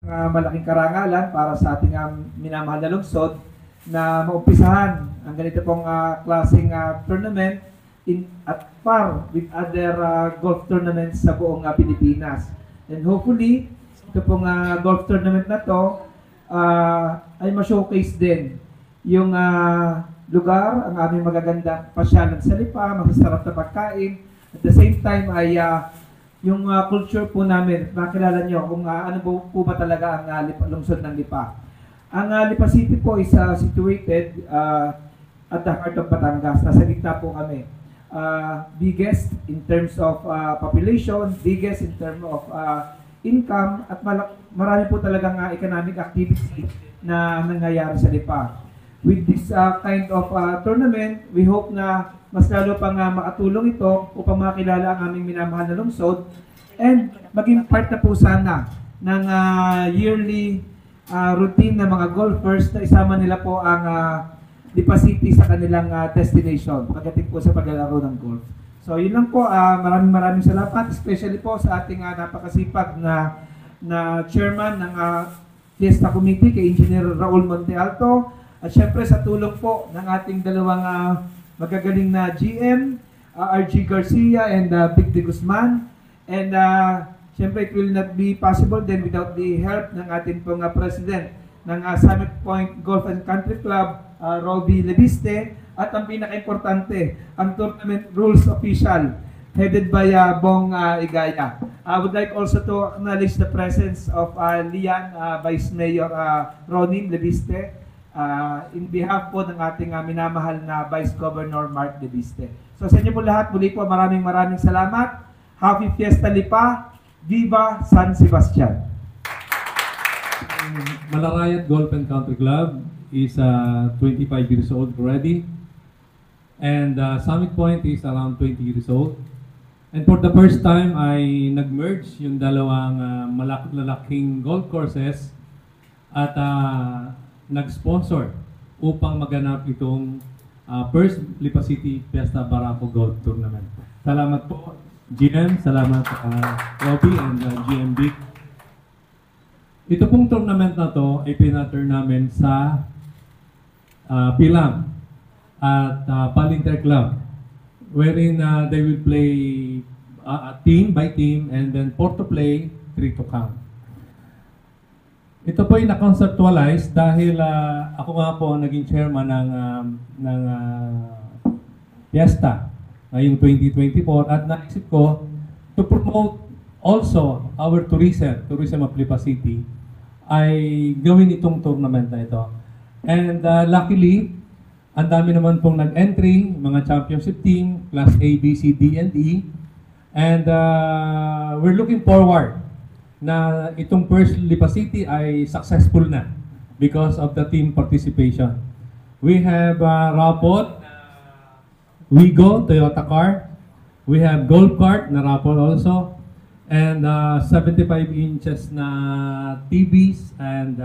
malaking karangalan para sa ating minamahal na lungsod na maumpisahan ang ganito pong klaseng tournament at par with other golf tournaments sa buong Pilipinas. And hopefully, ito pong golf tournament na to ay ma-showcase din yung lugar, ang aming magagandang pasyalan sa Lipa, masasarap na pagkain. At the same time ay yung culture po namin, makilala nyo kung ano po ba talaga ang lungsod ng Lipa. Ang Lipa City po is situated at the heart of Batangas. Nasa gitna po kami. Biggest in terms of population, biggest in terms of income, at marami po talagang economic activity na nangyayari sa Lipa. With this kind of tournament, we hope na mas lalo pang makatulong ito upang makilala ang aming minamahal na lungsod and maging part na po sana ng yearly routine ng mga golfers na isama nila po ang Lipa City sa kanilang destination pagdating po sa paglalaro ng golf. So yun lang po, maraming salamat, especially po sa ating napakasipag na chairman ng Fiesta Committee, kay Engineer Raul Montealto, at syempre sa tulong po ng ating dalawang magagaling na GM, RG Garcia and Vic De Guzman. And syempre it will not be possible then without the help ng ating pong president ng Summit Point Golf and Country Club, Robbie Lebiste, at ang pinaka-importante, ang tournament rules official headed by Bong Igaya. I would like also to acknowledge the presence of Lian, Vice Mayor Ronin Lebiste, in behalf po ng ating minamahal na Vice Governor Mark Lebiste. So sa inyo po lahat, muli po maraming salamat. Happy Fiesta Lipa! Viva San Sebastian! Malarayat Golf and Country Club is 25 years old already, and Summit Point is around 20 years old. And for the first time ay nag-merge yung dalawang malalaking golf courses at nag-sponsor upang maganap itong first Lipa City Fiesta Barako Golf Tournament. Salamat po, GM. Salamat Robbie and GM Vic. Ito pong tournament na to ay pinaturn namin sa Pilam at Palinter Club, wherein they will play team by team and then 4 to play, 3 to count. Ito po ay na-conceptualize dahil ako nga po naging chairman ng Fiesta ngayong 2024 at naisip ko to promote also our tourism of Lipa City ay gawin itong tournament na ito. And luckily, ang dami naman pong nag-entry, mga championship team, class A, B, C, D, and E. And we're looking forward na itong first Lipa City ay successful na because of the team participation. We have Rapot, Wigo, Toyota car. We have Golf Cart na Rapot also. And 75 inches na TVs and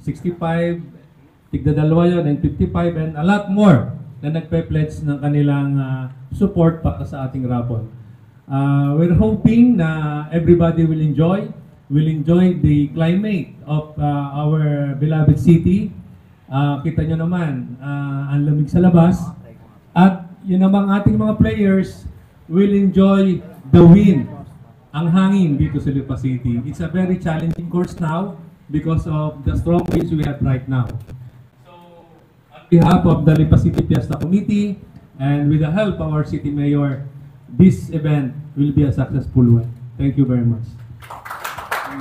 65, tigda dalawa yun, and 55 and a lot more na nagpe-pledge ng kanilang support para sa ating Rapot. We're hoping na everybody will enjoy the climate of our beloved city. Kita nyo naman, ang lamig sa labas. At yun namang ating mga players will enjoy the wind, ang hangin dito sa Lipa City. It's a very challenging course now because of the strong winds we have right now. So, on behalf of the Lipa City Fiesta Committee and with the help of our City Mayor, this event will be a successful one. Thank you very much.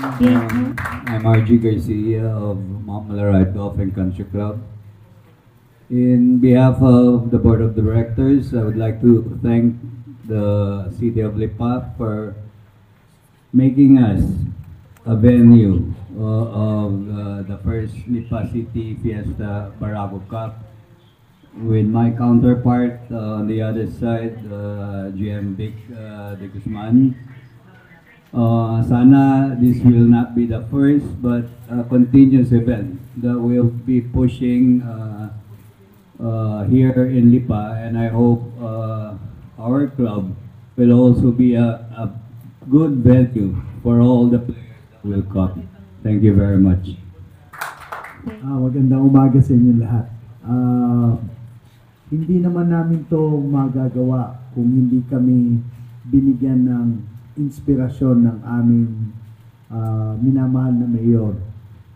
I'm RG Garcia of Mount Malarayat Golf and Country Club. In behalf of the Board of Directors, I would like to thank the City of Lipa for making us a venue of the first Lipa City Fiesta Barako Cup with my counterpart on the other side, GM Vic De Guzman. Sana this will not be the first but a continuous event that will be pushing here in Lipa, and I hope our club will also be a good venue for all the players that will come. Thank you very much. Magandang umaga sa inyo lahat. Hindi naman namin to magagawa kung hindi kami binigyan ng inspirasyon ng aming minamahal na mayor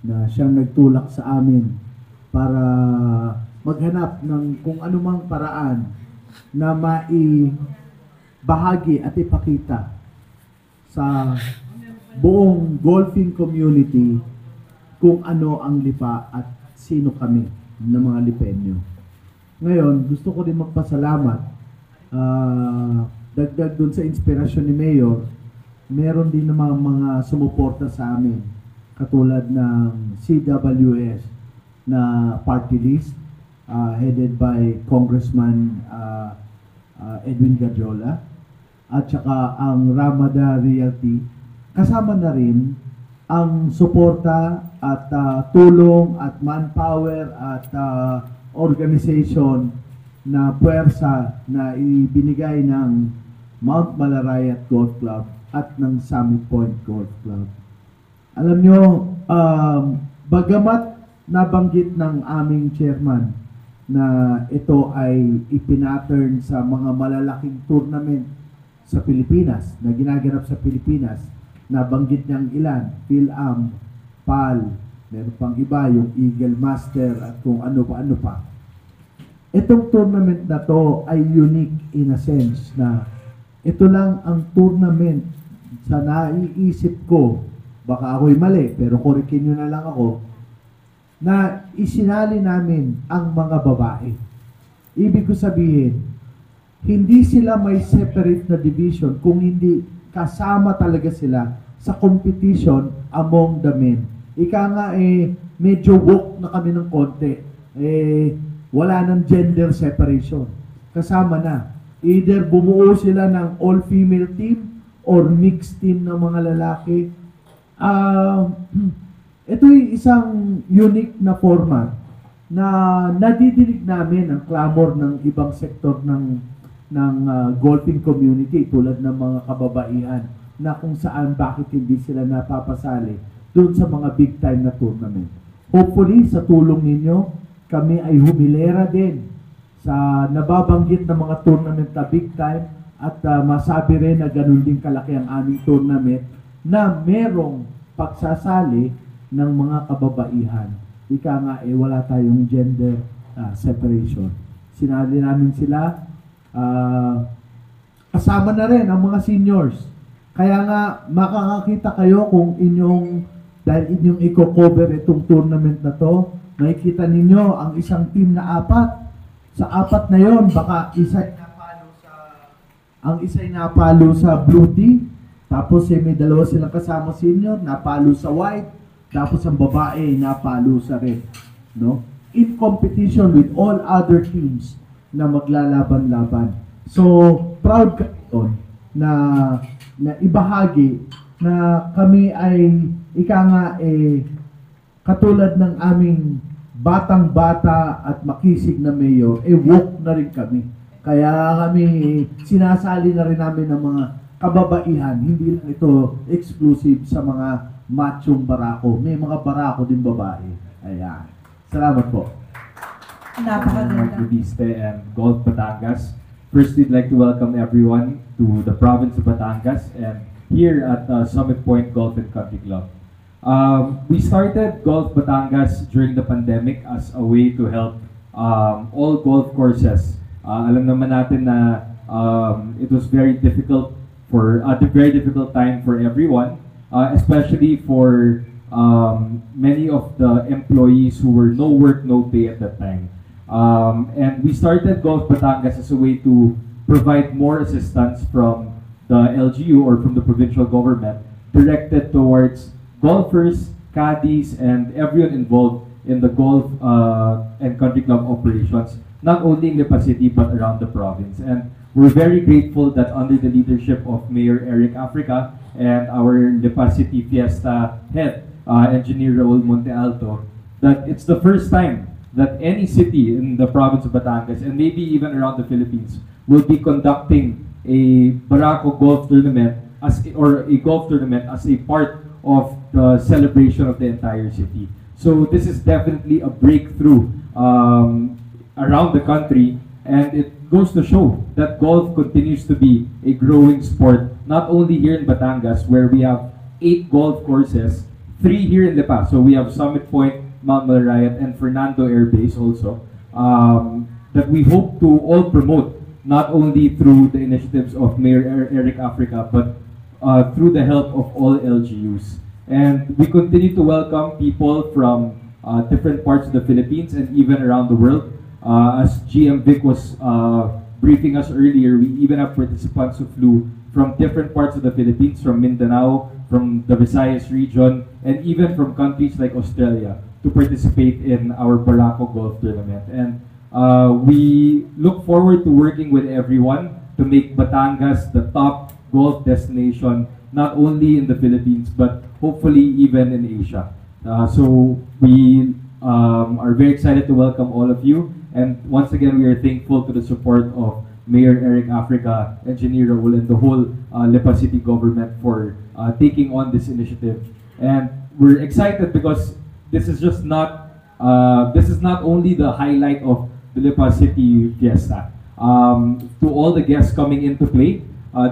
na siyang nagtulak sa amin para maghanap ng kung anumang paraan na maibahagi at ipakita sa buong golfing community kung ano ang lipa at sino kami ng mga lipenyo. Ngayon, gusto ko din magpasalamat. Dagdag dun sa inspirasyon ni Mayor, meron din namang mga sumuporta sa amin, katulad ng CWS na party list, headed by Congressman Edwin Gadiola, at saka ang Ramada Realty. Kasama na rin ang suporta at tulong at manpower at organization na puwersa na ibinigay ng Mount Malarayat Golf Club at ng Summit Point Golf Club. Alam nyo, bagamat nabanggit ng aming chairman na ito ay ipinattern sa mga malalaking tournament sa Pilipinas, na ginaganap sa Pilipinas, nabanggit niyang ilan, PhilAm, PAL, meron pang iba, yung Eagle Master at kung ano pa. Itong tournament na to ay unique in a sense na ito lang ang tournament sa naiisip ko, baka ako'y mali, pero korikin nyo na lang ako, na isinali namin ang mga babae. Ibig ko sabihin, hindi sila may separate na division kung hindi kasama talaga sila sa competition among the men. Ika nga medyo woke na kami ng konti. Wala ng gender separation. Kasama na. Either bumuo sila ng all-female team or mixed team ng mga lalaki. Ito'y isang unique na format na nadidinig namin ang clamor ng ibang sektor ng golfing community tulad ng mga kababaihan na kung saan bakit hindi sila napapasali doon sa mga big time na tournament. Hopefully, sa tulong ninyo, kami ay humilera din sa nababanggit na mga tournament na big time at masabi rin na ganun din kalaki ang aming tournament na merong pagsasali ng mga kababaihan. Ika nga, wala tayong gender separation. Sinali namin sila, kasama na rin ang mga seniors. Kaya nga, makakakita kayo kung dahil inyong i-cover itong tournament na to, nakikita ninyo ang isang team na 4. Sa 4 na yon, baka ang isa'y napalo sa blue team, tapos may 2 silang kasama senior, napalo sa white, tapos ang babae napalo sa red. No? In competition with all other teams na maglalaban-laban. So, proud kami doon na ibahagi na kami ay katulad ng aming batang-bata at makisig na mayor, woke na rin kami. Kaya kami sinasali na rin namin ng mga kababaihan. Hindi lang ito exclusive sa mga machong barako. May mga barako din babae. Ayan. Salamat po. Napakaganda. Budiste and Golf Batangas. First, we'd like to welcome everyone to the province of Batangas and here at Summit Point Golf and Country Club. We started Golf Batangas during the pandemic as a way to help all golf courses. Alam naman natin na it was very difficult very difficult time for everyone, especially for many of the employees who were no work, no pay at that time. And we started Golf Batangas as a way to provide more assistance from the LGU or from the provincial government directed towards golfers, caddies, and everyone involved in the golf and country club operations, not only in Lipa City but around the province. And we're very grateful that under the leadership of Mayor Eric Africa and our Lipa City Fiesta head, Engineer Raul Monte Alto, that it's the first time that any city in the province of Batangas and maybe even around the Philippines will be conducting a Barako golf tournament or a golf tournament as a part of the celebration of the entire city. So this is definitely a breakthrough around the country, and it goes to show that golf continues to be a growing sport, not only here in Batangas, where we have 8 golf courses, 3 here in Lipa. So we have Summit Point, Mount Malarayat, and Fernando Air Base also, that we hope to all promote, not only through the initiatives of Mayor Eric Africa, but through the help of all LGUs. And we continue to welcome people from different parts of the Philippines and even around the world. As GM Vic was briefing us earlier, we even have participants who flew from different parts of the Philippines, from Mindanao, from the Visayas region, and even from countries like Australia to participate in our Barako Golf Tournament. And we look forward to working with everyone to make Batangas the top golf destination, not only in the Philippines, but hopefully even in Asia. So we are very excited to welcome all of you. And once again, we are thankful to the support of Mayor Eric Africa, Engineer Raul, and the whole Lipa City government for taking on this initiative. And we're excited because this is just not only the highlight of the Lipa City Fiesta. To all the guests coming into play,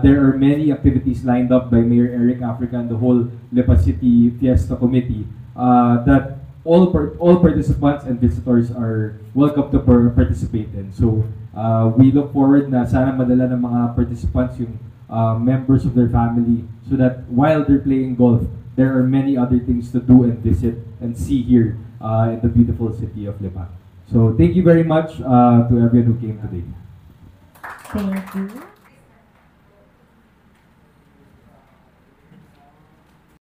there are many activities lined up by Mayor Eric Africa and the whole Lipa City Fiesta Committee that all participants and visitors are welcome to participate in. So we look forward na sana madala ng mga participants yung members of their family, so that while they're playing golf, there are many other things to do and visit and see here in the beautiful city of Lipa. So thank you very much to everyone who came today. Thank you.